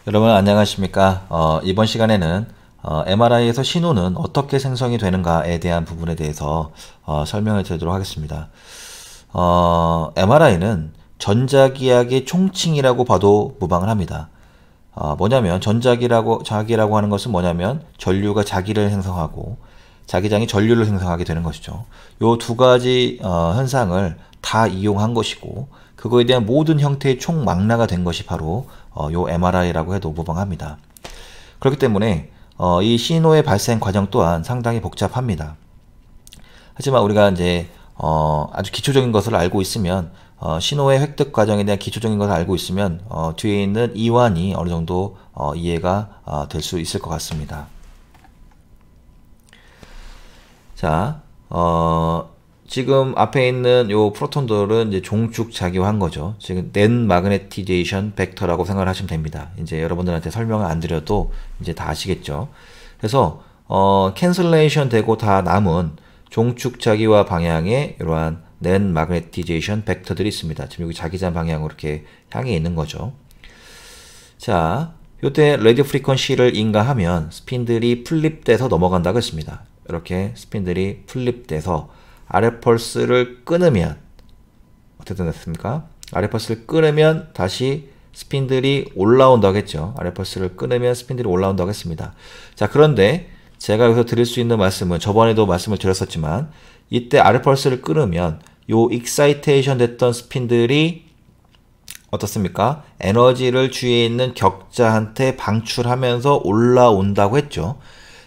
여러분 안녕하십니까. 이번 시간에는 MRI에서 신호는 어떻게 생성이 되는가에 대한 부분에 대해서 설명을 드리도록 하겠습니다. MRI는 전자기학의 총칭이라고 봐도 무방을 합니다. 뭐냐면 자기라고 하는 것은 뭐냐면 전류가 자기를 생성하고 자기장이 전류를 생성하게 되는 것이죠. 요 두 가지 현상을 다 이용한 것이고 그거에 대한 모든 형태의 총망라가 된 것이 바로 요 MRI라고 해도 무방합니다. 그렇기 때문에 이 신호의 발생 과정 또한 상당히 복잡합니다. 하지만 우리가 이제 아주 기초적인 것을 알고 있으면 신호의 획득 과정에 대한 기초적인 것을 알고 있으면 뒤에 있는 이완이 어느 정도 이해가 될 수 있을 것 같습니다. 자, 지금 앞에 있는 요 프로톤들은 이제 종축 작용한 거죠. 지금 net magnetization vector라고 생각을 하시면 됩니다. 이제 여러분들한테 설명을 안 드려도 이제 다 아시겠죠. 그래서 캔슬레이션 되고 다 남은 종축 자기와 방향의 이러한 net magnetization vector들이 있습니다. 지금 여기 자기장 방향으로 이렇게 향해 있는 거죠. 자, 요때 radio frequency를 인가하면 스핀들이 플립돼서 넘어간다고 했습니다. 이렇게 스핀들이 플립돼서 아래 펄스를 끊으면 어떻게 됐습니까? 아래 펄스를 끊으면 다시 스핀들이 올라온다고 했죠. 아래 펄스를 끊으면 스핀들이 올라온다고 했습니다. 자, 그런데 제가 여기서 드릴 수 있는 말씀은 저번에도 말씀을 드렸었지만 이때 아래 펄스를 끊으면 요 익사이테이션 됐던 스핀들이 어떻습니까? 에너지를 주위에 있는 격자한테 방출하면서 올라온다고 했죠.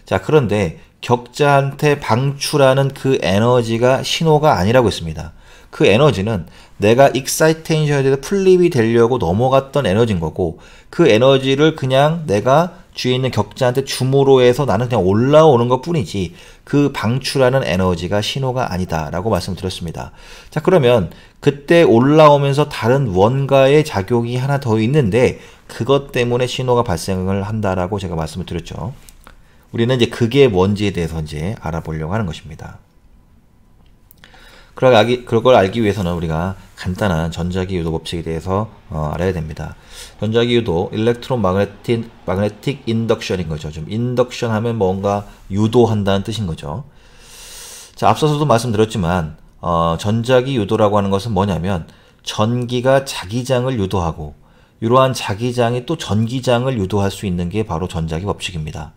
자, 그런데 격자한테 방출하는 그 에너지가 신호가 아니라고 했습니다. 그 에너지는 내가 익사이테이션에 대해서 플립이 되려고 넘어갔던 에너지인 거고 그 에너지를 그냥 내가 주위에 있는 격자한테 줌으로 해서 나는 그냥 올라오는 것 뿐이지 그 방출하는 에너지가 신호가 아니다 라고 말씀드렸습니다. 자, 그러면 그때 올라오면서 다른 원가의 작용이 하나 더 있는데 그것 때문에 신호가 발생을 한다라고 제가 말씀을 드렸죠. 우리는 이제 그게 뭔지에 대해서 이제 알아보려고 하는 것입니다. 그걸 알기 위해서는 우리가 간단한 전자기 유도 법칙에 대해서 알아야 됩니다. 전자기 유도, 일렉트론 마그네틱 인덕션인 거죠. 좀 인덕션 하면 뭔가 유도한다는 뜻인 거죠. 자, 앞서서도 말씀드렸지만 전자기 유도라고 하는 것은 뭐냐면 전기가 자기장을 유도하고 이러한 자기장이 또 전기장을 유도할 수 있는 게 바로 전자기 법칙입니다.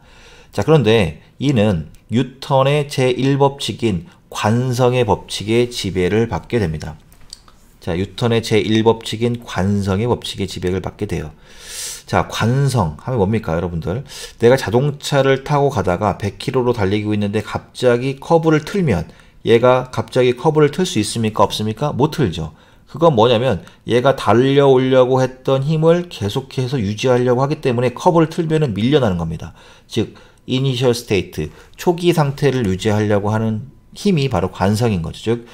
자, 그런데 이는 뉴턴의 제1법칙인 관성의 법칙의 지배를 받게 됩니다. 자, 뉴턴의 제1법칙인 관성의 법칙의 지배를 받게 돼요. 자, 관성 하면 뭡니까, 여러분들? 내가 자동차를 타고 가다가 100km로 달리고 있는데 갑자기 커브를 틀면 얘가 갑자기 커브를 틀 수 있습니까? 없습니까? 못 틀죠. 그건 뭐냐면 얘가 달려오려고 했던 힘을 계속해서 유지하려고 하기 때문에 커브를 틀면은 밀려나는 겁니다. 즉 이니셜 스테이트, 초기 상태를 유지하려고 하는 힘이 바로 관성인 거죠. 즉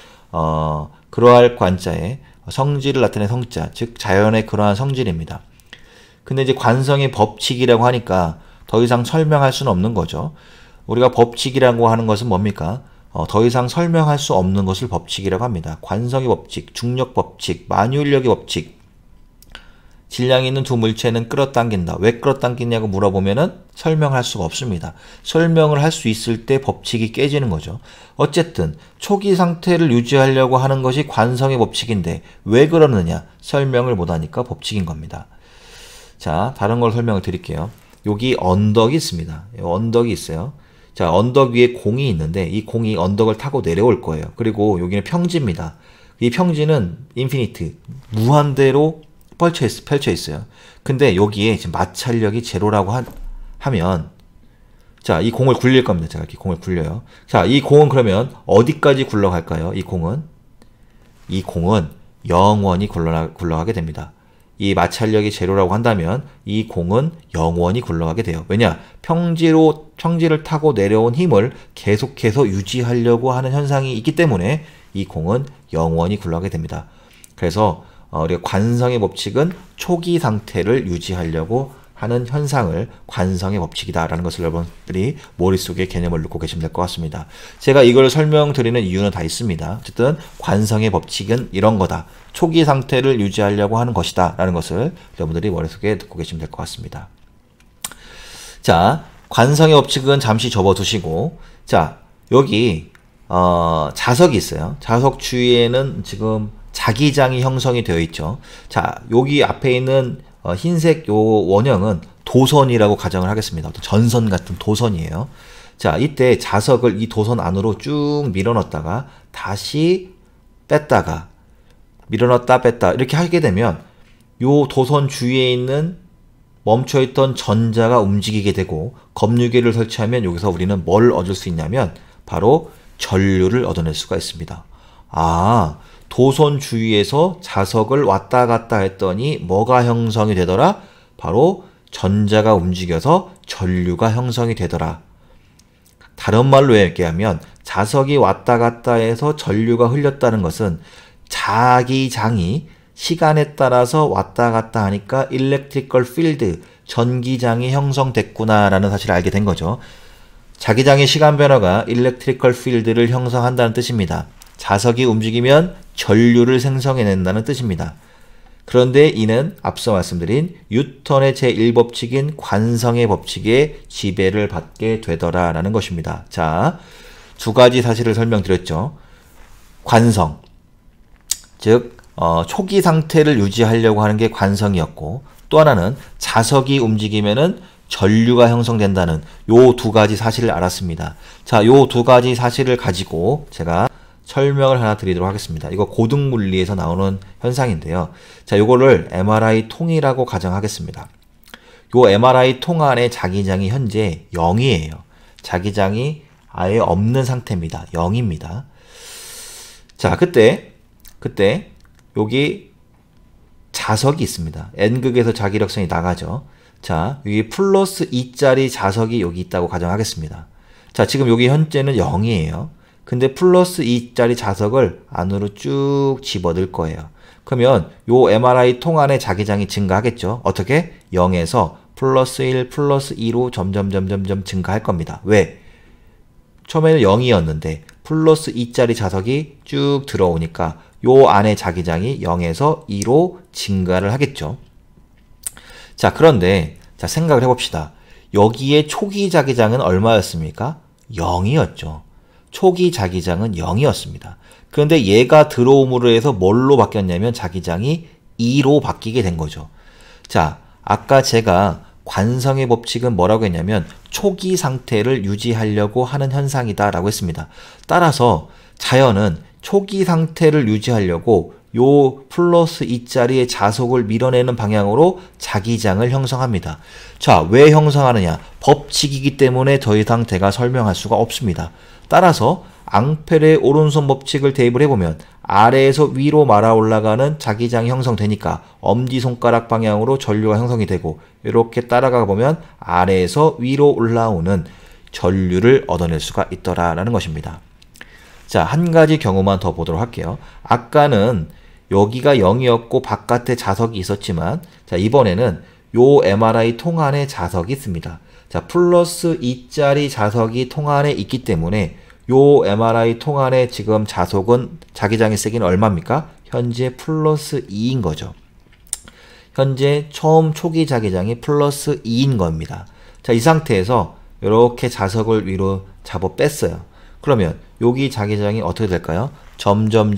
그러할 관자의 성질을 나타낸 성자, 즉 자연의 그러한 성질입니다. 근데 이제 관성의 법칙이라고 하니까 더 이상 설명할 수는 없는 거죠. 우리가 법칙이라고 하는 것은 뭡니까? 더 이상 설명할 수 없는 것을 법칙이라고 합니다. 관성의 법칙, 중력 법칙, 만유인력의 법칙. 질량이 있는 두 물체는 끌어당긴다. 왜 끌어당기냐고 물어보면은 설명할 수가 없습니다. 설명을 할 수 있을 때 법칙이 깨지는 거죠. 어쨌든 초기 상태를 유지하려고 하는 것이 관성의 법칙인데 왜 그러느냐? 설명을 못하니까 법칙인 겁니다. 자, 다른 걸 설명을 드릴게요. 여기 언덕이 있습니다. 언덕이 있어요. 자, 언덕 위에 공이 있는데 이 공이 언덕을 타고 내려올 거예요. 그리고 여기는 평지입니다. 이 평지는 인피니트, 무한대로 펼쳐 있어요. 근데 여기에 지금 마찰력이 제로라고 하면 자, 이 공을 굴릴 겁니다. 제가 이렇게 공을 굴려요. 자, 이 공은 그러면 어디까지 굴러갈까요? 이 공은 영원히 굴러가게 됩니다. 이 마찰력이 제로라고 한다면 이 공은 영원히 굴러가게 돼요. 왜냐? 평지를 타고 내려온 힘을 계속해서 유지하려고 하는 현상이 있기 때문에 이 공은 영원히 굴러가게 됩니다. 그래서 우리가 관성의 법칙은 초기 상태를 유지하려고 하는 현상을 관성의 법칙이다라는 것을 여러분들이 머릿속에 개념을 넣고 계시면 될 것 같습니다. 제가 이걸 설명드리는 이유는 다 있습니다. 어쨌든 관성의 법칙은 이런 거다. 초기 상태를 유지하려고 하는 것이다 라는 것을 여러분들이 머릿속에 넣고 계시면 될 것 같습니다. 자, 관성의 법칙은 잠시 접어두시고, 자, 여기 자석이 있어요. 자석 주위에는 지금 자기장이 형성이 되어 있죠. 자, 여기 앞에 있는 흰색 요 원형은 도선이라고 가정을 하겠습니다. 어떤 전선 같은 도선이에요. 자, 이때 자석을 이 도선 안으로 쭉 밀어넣었다가 다시 뺐다가 밀어넣었다 뺐다 이렇게 하게 되면 요 도선 주위에 있는 멈춰있던 전자가 움직이게 되고 검유계를 설치하면 여기서 우리는 뭘 얻을 수 있냐면 바로 전류를 얻어낼 수가 있습니다. 아, 도선 주위에서 자석을 왔다 갔다 했더니 뭐가 형성이 되더라? 바로 전자가 움직여서 전류가 형성이 되더라. 다른 말로 얘기하면 자석이 왔다 갔다 해서 전류가 흘렸다는 것은 자기장이 시간에 따라서 왔다 갔다 하니까 electrical field, 전기장이 형성됐구나 라는 사실을 알게 된 거죠. 자기장의 시간 변화가 electrical field를 형성한다는 뜻입니다. 자석이 움직이면 전류를 생성해낸다는 뜻입니다. 그런데 이는 앞서 말씀드린 뉴턴의 제1법칙인 관성의 법칙에 지배를 받게 되더라라는 것입니다. 자, 두 가지 사실을 설명드렸죠. 관성, 즉 초기 상태를 유지하려고 하는 게 관성이었고, 또 하나는 자석이 움직이면은 전류가 형성된다는 요 두 가지 사실을 알았습니다. 자, 요 두 가지 사실을 가지고 제가 설명을 하나 드리도록 하겠습니다. 이거 고등물리에서 나오는 현상인데요. 자, 요거를 MRI 통이라고 가정하겠습니다. 요 MRI 통 안에 자기장이 현재 0이에요. 자기장이 아예 없는 상태입니다. 0입니다. 자, 그때 여기 자석이 있습니다. N극에서 자기력선이 나가죠. 자, 여기 플러스 2짜리 자석이 여기 있다고 가정하겠습니다. 자, 지금 여기 현재는 0이에요. 근데 플러스 2짜리 자석을 안으로 쭉 집어넣을 거예요. 그러면 요 MRI 통 안에 자기장이 증가하겠죠. 어떻게? 0에서 플러스 1, 플러스 2로 점점 증가할 겁니다. 왜? 처음에는 0이었는데 플러스 2짜리 자석이 쭉 들어오니까 요 안에 자기장이 0에서 2로 증가를 하겠죠. 자, 그런데 자, 생각을 해봅시다. 여기에 초기 자기장은 얼마였습니까? 0이었죠. 초기 자기장은 0이었습니다. 그런데 얘가 들어옴으로 해서 뭘로 바뀌었냐면 자기장이 2로 바뀌게 된 거죠. 자, 아까 제가 관성의 법칙은 뭐라고 했냐면 초기 상태를 유지하려고 하는 현상이다 라고 했습니다. 따라서 자연은 초기 상태를 유지하려고 요 플러스 2짜리의 자석을 밀어내는 방향으로 자기장을 형성합니다. 자, 왜 형성하느냐? 법칙이기 때문에 더 이상 제가 설명할 수가 없습니다. 따라서 앙페르의 오른손 법칙을 대입을 해보면 아래에서 위로 말아 올라가는 자기장이 형성되니까 엄지손가락 방향으로 전류가 형성이 되고 이렇게 따라가 보면 아래에서 위로 올라오는 전류를 얻어낼 수가 있더라라는 것입니다. 자, 한 가지 경우만 더 보도록 할게요. 아까는 여기가 0이었고 바깥에 자석이 있었지만 자, 이번에는 요 MRI 통 안에 자석이 있습니다. 자, 플러스 2짜리 자석이 통 안에 있기 때문에 요 MRI 통 안에 지금 자석은 자기장의 세기는 얼마입니까? 현재 플러스 2인 거죠. 현재 처음 초기 자기장이 플러스 2인 겁니다. 자, 이 상태에서 이렇게 자석을 위로 잡아 뺐어요. 그러면 여기 자기장이 어떻게 될까요? 점점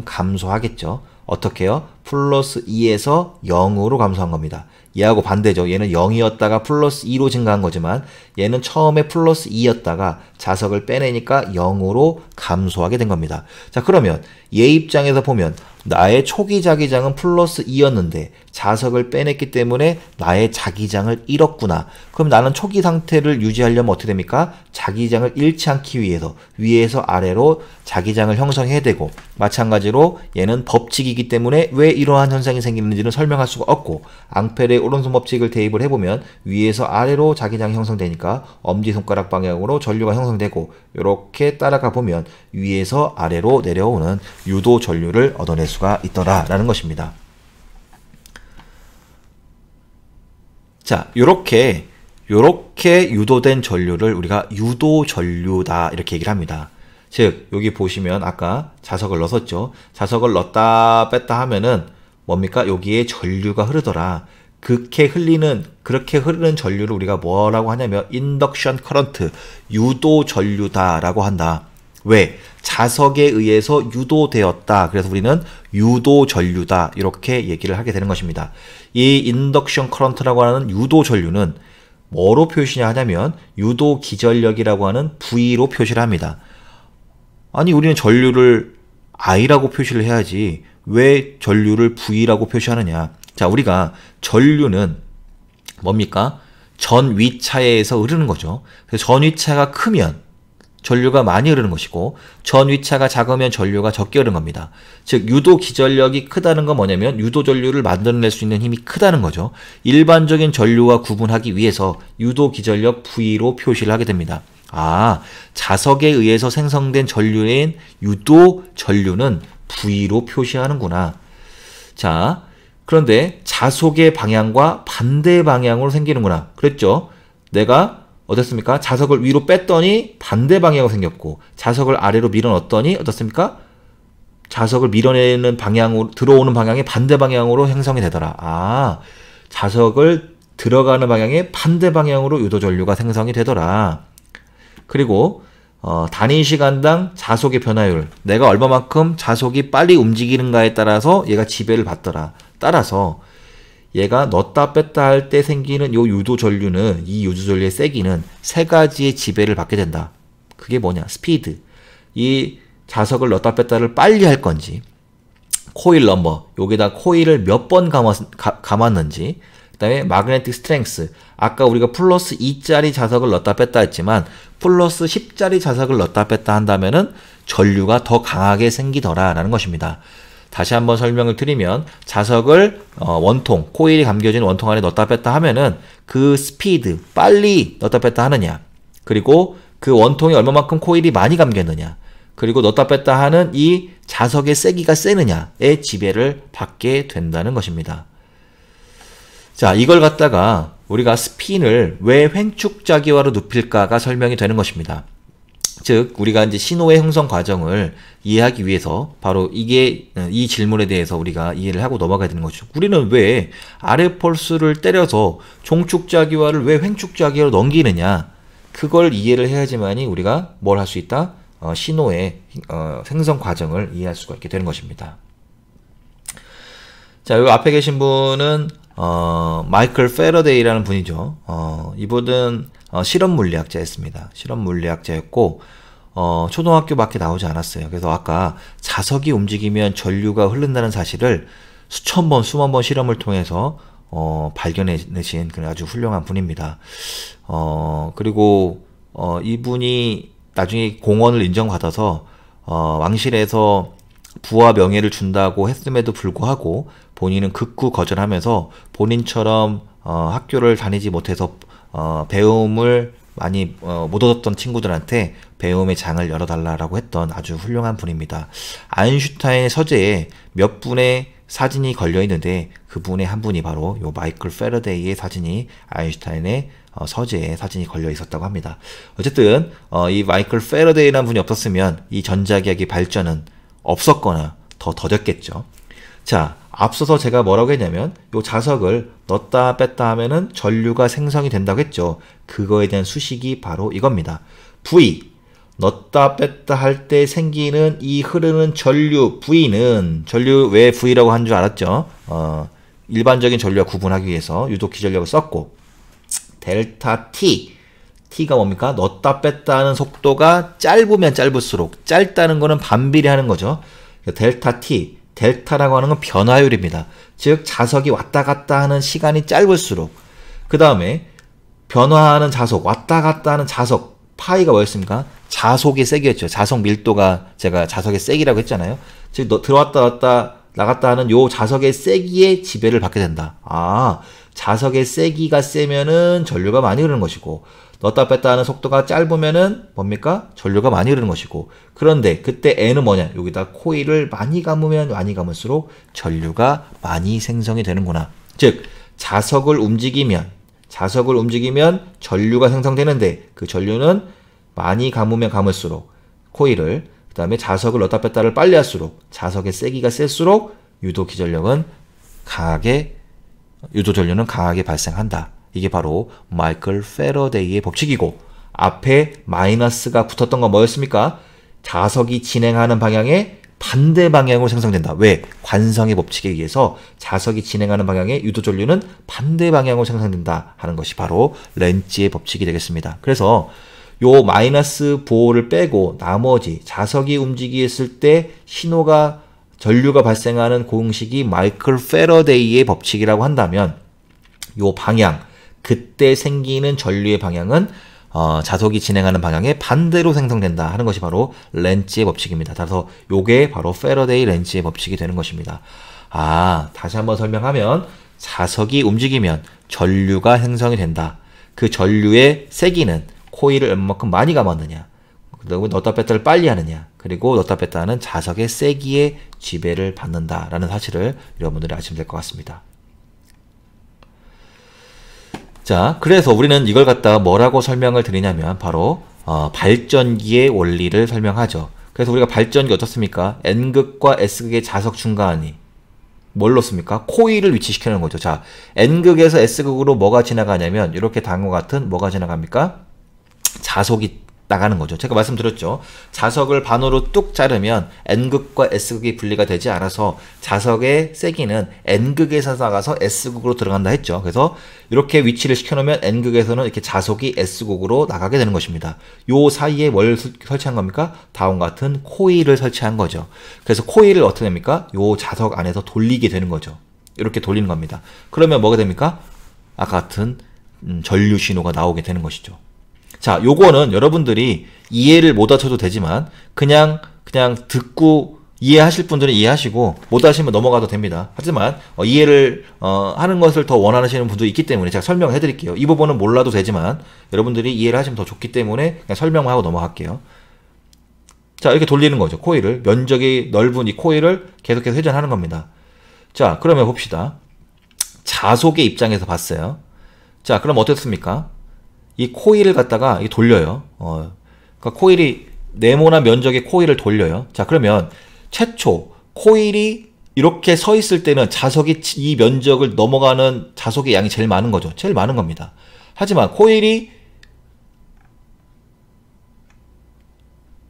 감소하겠죠. 어떻게요? 플러스 2에서 0으로 감소한 겁니다. 얘하고 반대죠. 얘는 0이었다가 플러스 2로 증가한 거지만 얘는 처음에 플러스 2였다가 자석을 빼내니까 0으로 감소하게 된 겁니다. 자, 그러면 얘 입장에서 보면 나의 초기 자기장은 플러스 2였는데 자석을 빼냈기 때문에 나의 자기장을 잃었구나. 그럼 나는 초기 상태를 유지하려면 어떻게 됩니까? 자기장을 잃지 않기 위해서 위에서 아래로 자기장을 형성해야 되고, 마찬가지로 얘는 법칙이기 때문에 왜 이러한 현상이 생기는지는 설명할 수가 없고, 앙페르의 오른손 법칙을 대입을 해보면 위에서 아래로 자기장이 형성되니까 엄지손가락 방향으로 전류가 형성되고, 이렇게 따라가 보면 위에서 아래로 내려오는 유도 전류를 얻어낼 수가 있더라 라는 것입니다. 자, 요렇게 유도된 전류를 우리가 유도 전류다 이렇게 얘기를 합니다. 즉 여기 보시면 아까 자석을 넣었죠. 자석을 넣었다 뺐다 하면은 뭡니까? 여기에 전류가 흐르더라. 그렇게 흐르는 전류를 우리가 뭐라고 하냐면 인덕션 커런트, 유도 전류다라고 한다. 왜? 자석에 의해서 유도되었다. 그래서 우리는 유도 전류다 이렇게 얘기를 하게 되는 것입니다. 이 인덕션 커런트라고 하는 유도 전류는 뭐로 표시냐 하냐면 유도 기전력이라고 하는 V로 표시를 합니다. 아니 우리는 전류를 I라고 표시를 해야지 왜 전류를 V라고 표시하느냐. 자, 우리가 전류는 뭡니까? 전위차에서 흐르는 거죠. 그래서 전위차가 크면 전류가 많이 흐르는 것이고 전위차가 작으면 전류가 적게 흐르는 겁니다. 즉 유도 기전력이 크다는 건 뭐냐면 유도 전류를 만들어낼 수 있는 힘이 크다는 거죠. 일반적인 전류와 구분하기 위해서 유도 기전력 V로 표시를 하게 됩니다. 아, 자석에 의해서 생성된 전류인 유도 전류는 V로 표시하는구나. 자, 그런데 자석의 방향과 반대 방향으로 생기는구나. 그랬죠? 내가 어떻습니까? 자석을 위로 뺐더니 반대 방향으로 생겼고 자석을 아래로 밀어넣었더니 어떻습니까? 자석을 밀어내는 방향으로 들어오는 방향의 반대 방향으로 형성이 되더라. 아, 자석을 들어가는 방향의 반대 방향으로 유도 전류가 생성이 되더라. 그리고 단위 시간당 자속의 변화율, 내가 얼마만큼 자속이 빨리 움직이는가에 따라서 얘가 지배를 받더라. 따라서 얘가 넣었다 뺐다 할 때 생기는 요 유도 전류는, 이 유도 전류의 세기는 세 가지의 지배를 받게 된다. 그게 뭐냐? 스피드. 이 자석을 넣었다 뺐다를 빨리 할 건지, 코일 넘버, 여기다 코일을 몇 번 감았는지, 그 다음에 마그네틱 스트렝스, 아까 우리가 플러스 2짜리 자석을 넣었다 뺐다 했지만 플러스 10짜리 자석을 넣었다 뺐다 한다면은 전류가 더 강하게 생기더라 라는 것입니다. 다시 한번 설명을 드리면 자석을 원통, 코일이 감겨진 원통 안에 넣었다 뺐다 하면은 그 스피드, 빨리 넣었다 뺐다 하느냐, 그리고 그 원통에 얼마만큼 코일이 많이 감겼느냐, 그리고 넣었다 뺐다 하는 이 자석의 세기가 세느냐의 지배를 받게 된다는 것입니다. 자, 이걸 갖다가 우리가 스핀을 왜 횡축자기화로 눕힐까가 설명이 되는 것입니다. 즉, 우리가 이제 신호의 형성 과정을 이해하기 위해서 바로 이 질문에 대해서 우리가 이해를 하고 넘어가야 되는 거죠. 우리는 왜 아래 펄스를 때려서 종축자기화를 왜 횡축자기화로 넘기느냐? 그걸 이해를 해야지만이 우리가 뭘 할 수 있다? 신호의 생성 과정을 이해할 수가 있게 되는 것입니다. 자, 여기 앞에 계신 분은 마이클 페러데이라는 분이죠. 이분은 실험 물리학자였습니다. 실험 물리학자였고 초등학교밖에 나오지 않았어요. 그래서 아까 자석이 움직이면 전류가 흐른다는 사실을 수천 번, 수만 번 실험을 통해서 발견해내신 그런 아주 훌륭한 분입니다. 그리고 이분이 나중에 공헌을 인정받아서 왕실에서 부와 명예를 준다고 했음에도 불구하고 본인은 극구 거절하면서 본인처럼 학교를 다니지 못해서 배움을 많이 못 얻었던 친구들한테 배움의 장을 열어달라고 했던 아주 훌륭한 분입니다. 아인슈타인의 서재에 몇 분의 사진이 걸려 있는데 그 분의 한 분이 바로 요 마이클 페러데이의 사진이 아인슈타인의 서재에 사진이 걸려 있었다고 합니다. 어쨌든 이 마이클 페러데이라는 분이 없었으면 이 전자기학의 발전은 없었거나 더 더뎠겠죠. 자, 앞서서 제가 뭐라고 했냐면 요 자석을 넣었다 뺐다 하면은 전류가 생성이 된다고 했죠. 그거에 대한 수식이 바로 이겁니다. V, 넣었다 뺐다 할 때 생기는 이 흐르는 전류 V는, 전류 왜 V라고 한 줄 알았죠? 일반적인 전류와 구분하기 위해서 유도 기전력을 썼고, 델타 T, T가 뭡니까? 넣었다 뺐다 하는 속도가 짧으면 짧을수록, 짧다는 거는 반비례하는 거죠. 델타 T, 델타라고 하는 건 변화율입니다. 즉 자석이 왔다 갔다 하는 시간이 짧을수록, 그 다음에 변화하는 자속, 왔다 갔다 하는 자석, 파이가 뭐였습니까? 자속의 세기였죠. 자석 밀도가 제가 자석의 세기라고 했잖아요. 즉 들어왔다 나갔다 하는 요 자석의 세기의 지배를 받게 된다. 아, 자석의 세기가 세면은 전류가 많이 흐르는 것이고, 넣었다 뺐다 하는 속도가 짧으면은 뭡니까? 전류가 많이 흐르는 것이고, 그런데 그때 N은 뭐냐? 여기다 코일을 많이 감으면 많이 감을수록 전류가 많이 생성이 되는구나. 즉 자석을 움직이면 자석을 움직이면 전류가 생성되는데 그 전류는 많이 감으면 감을수록 코일을, 그 다음에 자석을 넣다 뺐다를 빨리 할수록 자석의 세기가 셀수록 유도 전류는 강하게 발생한다. 이게 바로 마이클 패러데이의 법칙이고, 앞에 마이너스가 붙었던 건 뭐였습니까? 자석이 진행하는 방향의 반대 방향으로 생성된다. 왜? 관성의 법칙에 의해서 자석이 진행하는 방향의 유도 전류는 반대 방향으로 생성된다 하는 것이 바로 렌츠의 법칙이 되겠습니다. 그래서 요 마이너스 보호를 빼고 나머지 자석이 움직였을 때 전류가 발생하는 공식이 마이클 패러데이의 법칙이라고 한다면 요 방향, 그때 생기는 전류의 방향은 자석이 진행하는 방향의 반대로 생성된다 하는 것이 바로 렌츠의 법칙입니다. 따라서 요게 바로 패러데이 렌츠의 법칙이 되는 것입니다. 다시 한번 설명하면 자석이 움직이면 전류가 생성이 된다. 그 전류의 세기는 코일을 얼마만큼 많이 감았느냐, 그리고 넣다 뺐다를 빨리 하느냐, 그리고 넣다 뺐다 하는 자석의 세기에 지배를 받는다라는 사실을 여러분들이 아시면 될 것 같습니다. 자, 그래서 우리는 이걸 갖다가 뭐라고 설명을 드리냐면 바로 발전기의 원리를 설명하죠. 그래서 우리가 발전기 어떻습니까? N극과 S극의 자석 중간이 뭘 넣습니까? 코일을 위치시키는 거죠. 자, N극에서 S극으로 뭐가 지나가냐면 이렇게 다음과 같은 뭐가 지나갑니까? 자석이 나가는 거죠. 제가 말씀드렸죠. 자석을 반으로 뚝 자르면 N극과 S극이 분리가 되지 않아서 자석의 세기는 N극에서 나가서 S극으로 들어간다 했죠. 그래서 이렇게 위치를 시켜놓으면 N극에서는 이렇게 자석이 S극으로 나가게 되는 것입니다. 요 사이에 뭘 설치한 겁니까? 다음과 같은 코일을 설치한 거죠. 그래서 코일을 어떻게 됩니까? 요 자석 안에서 돌리게 되는 거죠. 이렇게 돌리는 겁니다. 그러면 뭐가 됩니까? 아까 같은 전류 신호가 나오게 되는 것이죠. 자, 요거는 여러분들이 이해를 못 하셔도 되지만 그냥 듣고 이해하실 분들은 이해하시고 못 하시면 넘어가도 됩니다. 하지만 이해를 하는 것을 더 원하시는 분도 있기 때문에 제가 설명해 드릴게요. 이 부분은 몰라도 되지만 여러분들이 이해를 하시면 더 좋기 때문에 그냥 설명하고 넘어갈게요. 자, 이렇게 돌리는 거죠. 코일을, 면적이 넓은 이 코일을 계속해서 회전하는 겁니다. 자, 그러면 봅시다. 자속의 입장에서 봤어요. 자, 그럼 어떻습니까? 이 코일을 갖다가 돌려요. 그러니까 코일이 네모난 면적의 코일을 돌려요. 자, 그러면 최초 코일이 이렇게 서 있을 때는 자석이 이 면적을 넘어가는 자석의 양이 제일 많은 거죠. 제일 많은 겁니다. 하지만 코일이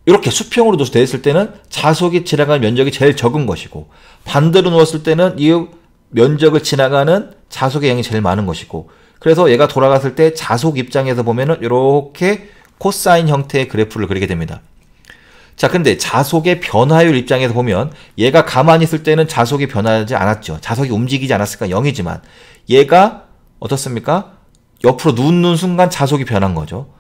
이렇게 수평으로 되어 있을 때는 자석이 지나가는 면적이 제일 적은 것이고, 반대로 누웠을 때는 이 면적을 지나가는 자석의 양이 제일 많은 것이고, 그래서 얘가 돌아갔을 때 자속 입장에서 보면은 이렇게 코사인 형태의 그래프를 그리게 됩니다. 자, 근데 자속의 변화율 입장에서 보면 얘가 가만히 있을 때는 자속이 변하지 않았죠. 자석이 움직이지 않았으니까 0이지만 얘가 어떻습니까? 옆으로 눕는 순간 자속이 변한 거죠.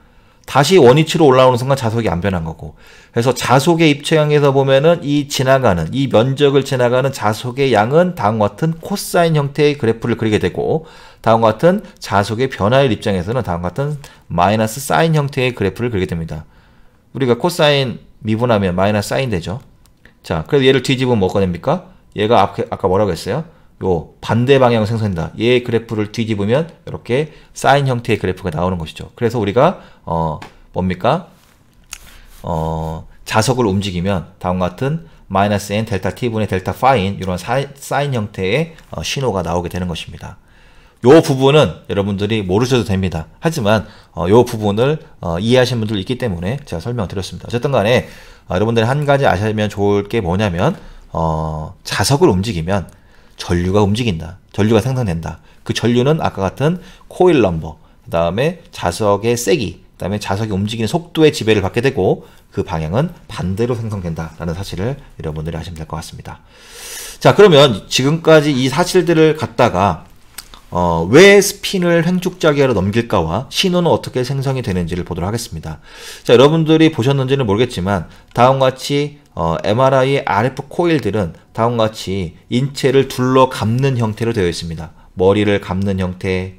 다시 원위치로 올라오는 순간 자석이 안 변한 거고. 그래서 자속의 입장에서 보면은 이 면적을 지나가는 자속의 양은 다음과 같은 코사인 형태의 그래프를 그리게 되고, 다음과 같은 자속의 변화율 입장에서는 다음과 같은 마이너스 사인 형태의 그래프를 그리게 됩니다. 우리가 코사인 미분하면 마이너스 사인 되죠. 자, 그래서 얘를 뒤집으면 뭐가 됩니까? 얘가 아까 뭐라고 했어요? 요 반대 방향으로 생성된다. 얘의 그래프를 뒤집으면 이렇게 사인 형태의 그래프가 나오는 것이죠. 그래서 우리가 뭡니까? 자석을 움직이면 다음과 같은 마이너스 n 델타 t분의 델타 파인 이런 사인 형태의 신호가 나오게 되는 것입니다. 요 부분은 여러분들이 모르셔도 됩니다. 하지만 요 부분을 이해하신 분들 있기 때문에 제가 설명을 드렸습니다. 어쨌든 간에 여러분들이 한 가지 아시면 좋을 게 뭐냐면 자석을 움직이면 전류가 움직인다. 전류가 생성된다. 그 전류는 아까 같은 코일 넘버, 그 다음에 자석의 세기, 그 다음에 자석이 움직이는 속도의 지배를 받게 되고 그 방향은 반대로 생성된다라는 사실을 여러분들이 아시면 될 것 같습니다. 자, 그러면 지금까지 이 사실들을 갖다가 왜 스핀을 횡축자기하로 넘길까와 신호는 어떻게 생성이 되는지를 보도록 하겠습니다. 자, 여러분들이 보셨는지는 모르겠지만 다음과 같이 MRI의 RF 코일들은 다음과 같이 인체를 둘러 감는 형태로 되어 있습니다. 머리를 감는 형태,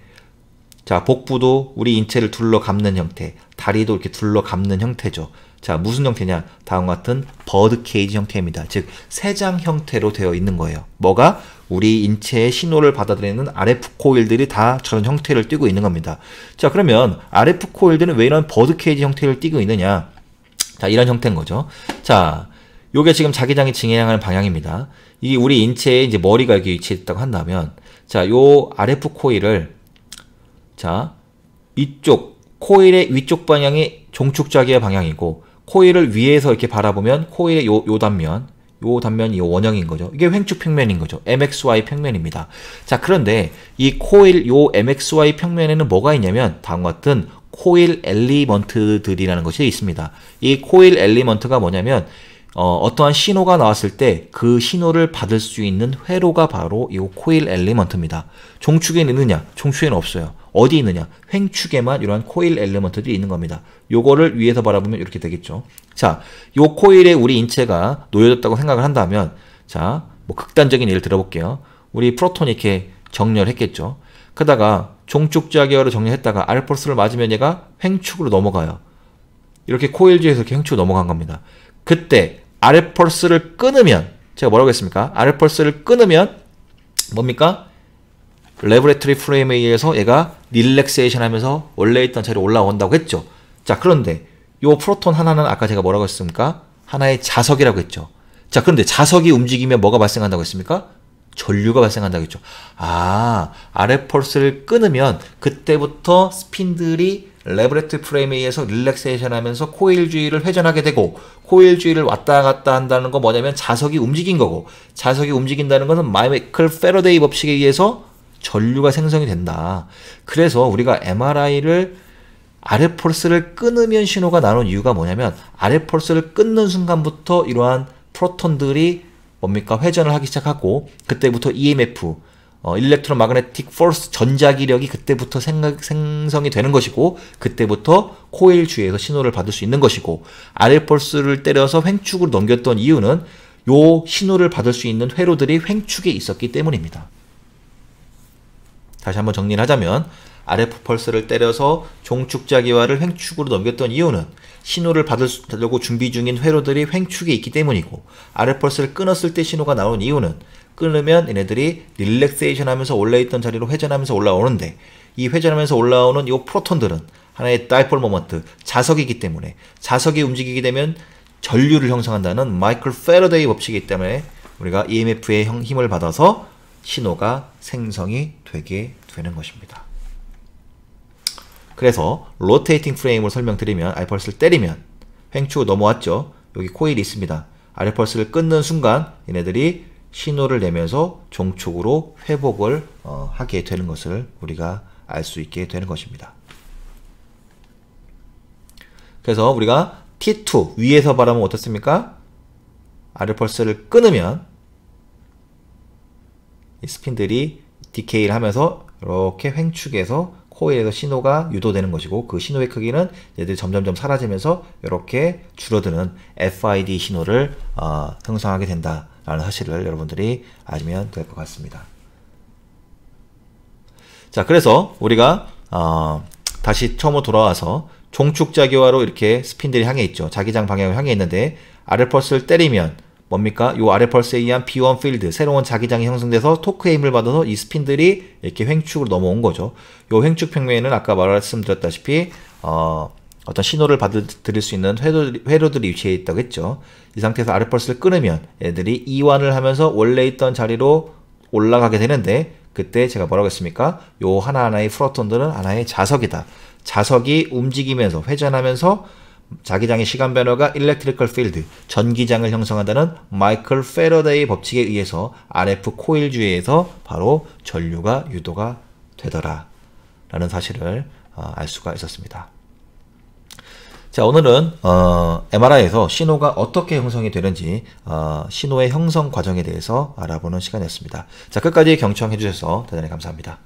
자, 복부도 우리 인체를 둘러 감는 형태, 다리도 이렇게 둘러 감는 형태죠. 자, 무슨 형태냐? 다음과 같은 버드 케이지 형태입니다. 즉 새장 형태로 되어 있는 거예요. 뭐가? 우리 인체의 신호를 받아들이는 RF 코일들이 다 저런 형태를 띠고 있는 겁니다. 자, 그러면 RF 코일들은 왜 이런 버드 케이지 형태를 띠고 있느냐? 자, 이런 형태인 거죠. 자, 요게 지금 자기장이 진행하는 방향입니다. 이 우리 인체에 이제 머리가 여기 위치했다고 한다면, 자, 요 RF 코일을, 자, 이쪽 코일의 위쪽 방향이 종축자기의 방향이고, 코일을 위에서 이렇게 바라보면 코일의 요 단면이 요 원형인 거죠. 이게 횡축 평면인 거죠. MXY 평면입니다. 자, 그런데 이 코일 요 MXY 평면에는 뭐가 있냐면 다음과 같은 코일 엘리먼트들이라는 것이 있습니다. 이 코일 엘리먼트가 뭐냐면 어떠한 신호가 나왔을 때 그 신호를 받을 수 있는 회로가 바로 이 코일 엘리먼트입니다. 종축에는 있느냐? 종축에는 없어요. 어디 있느냐? 횡축에만 이러한 코일 엘리먼트들이 있는 겁니다. 요거를 위에서 바라보면 이렇게 되겠죠. 자, 요 코일에 우리 인체가 놓여졌다고 생각을 한다면, 자, 뭐 극단적인 예를 들어볼게요. 우리 프로톤이 이렇게 정렬했겠죠. 그러다가 종축자기화로 정렬했다가 알폴스를 맞으면 얘가 횡축으로 넘어가요. 이렇게 코일 주에서 이렇게 횡축으로 넘어간 겁니다. 그때 RF펄스를 끊으면, 제가 뭐라고 했습니까? RF펄스를 끊으면 뭡니까? 레버레터리 프레임에 의해서 얘가 릴렉세이션 하면서 원래 있던 자리로 올라온다고 했죠. 자, 그런데 요 프로톤 하나는 아까 제가 뭐라고 했습니까? 하나의 자석이라고 했죠. 자, 그런데 자석이 움직이면 뭐가 발생한다고 했습니까? 전류가 발생한다고 했죠. 아, RF펄스를 끊으면 그때부터 스핀들이 레버레터리 프레임에 의해서 릴렉세이션 하면서 코일 주위를 회전하게 되고, 코일 주위를 왔다 갔다 한다는 건 뭐냐면 자석이 움직인 거고, 자석이 움직인다는 것은 마이클 패러데이 법칙에 의해서 전류가 생성이 된다. 그래서 우리가 MRI를 RF펄스를 끊으면 신호가 나오는 이유가 뭐냐면, RF펄스를 끊는 순간부터 이러한 프로톤들이 뭡니까? 회전을 하기 시작하고, 그때부터 EMF, 일렉트로 마그네틱 포스, 전자기력이 그때부터 생성이 되는 것이고, 그때부터 코일 주위에서 신호를 받을 수 있는 것이고, RF펄스를 때려서 횡축으로 넘겼던 이유는 요 신호를 받을 수 있는 회로들이 횡축에 있었기 때문입니다. 다시 한번 정리를 하자면, RF 펄스를 때려서 종축자기화를 횡축으로 넘겼던 이유는 신호를 받으려고 준비 중인 회로들이 횡축에 있기 때문이고, RF 펄스를 끊었을 때 신호가 나오는 이유는 끊으면 얘네들이 릴렉세이션 하면서 원래 있던 자리로 회전하면서 올라오는데, 이 회전하면서 올라오는 이 프로톤들은 하나의 다이폴 모먼트, 자석이기 때문에, 자석이 움직이게 되면 전류를 형성한다는 마이클 패러데이 법칙이기 때문에 우리가 EMF의 힘을 받아서 신호가 생성이 되게 되는 것입니다. 그래서 로테이팅 프레임을 설명드리면, RF펄스를 때리면 횡축으로 넘어왔죠. 여기 코일이 있습니다. RF펄스를 끊는 순간 얘네들이 신호를 내면서 종축으로 회복을 하게 되는 것을 우리가 알 수 있게 되는 것입니다. 그래서 우리가 T2 위에서 바라보면 어떻습니까? RF펄스를 끊으면 이 스핀들이 디케이를 하면서 이렇게 횡축해서 코일에서 신호가 유도되는 것이고, 그 신호의 크기는 얘들이 점점점 사라지면서 이렇게 줄어드는 FID 신호를 형성하게 된다라는 사실을 여러분들이 알면 될 것 같습니다. 자, 그래서 우리가 다시 처음으로 돌아와서 종축자기화로 이렇게 스핀들이 향해 있죠. 자기장 방향을 향해 있는데, RF펄스를 때리면 뭡니까? 요 RF펄스에 의한 B1 필드, 새로운 자기장이 형성돼서 토크의 힘을 받아서 이 스핀들이 이렇게 횡축으로 넘어온 거죠. 요 횡축 평면에는 아까 말씀드렸다시피 어떤 신호를 받아들일 수 있는 회로들이 위치해 있다고 했죠. 이 상태에서 RF펄스를 끊으면 애들이 이완을 하면서 원래 있던 자리로 올라가게 되는데, 그때 제가 뭐라고 했습니까? 요 하나하나의 프로톤들은 하나의 자석이다. 자석이 움직이면서 회전하면서 자기장의 시간 변화가 일렉트리컬 필드, 전기장을 형성한다는 마이클 패러데이 법칙에 의해서 RF 코일 주위에서 바로 전류가 유도가 되더라 라는 사실을 알 수가 있었습니다. 자, 오늘은 MRI에서 신호가 어떻게 형성이 되는지, 신호의 형성 과정에 대해서 알아보는 시간이었습니다. 자, 끝까지 경청해 주셔서 대단히 감사합니다.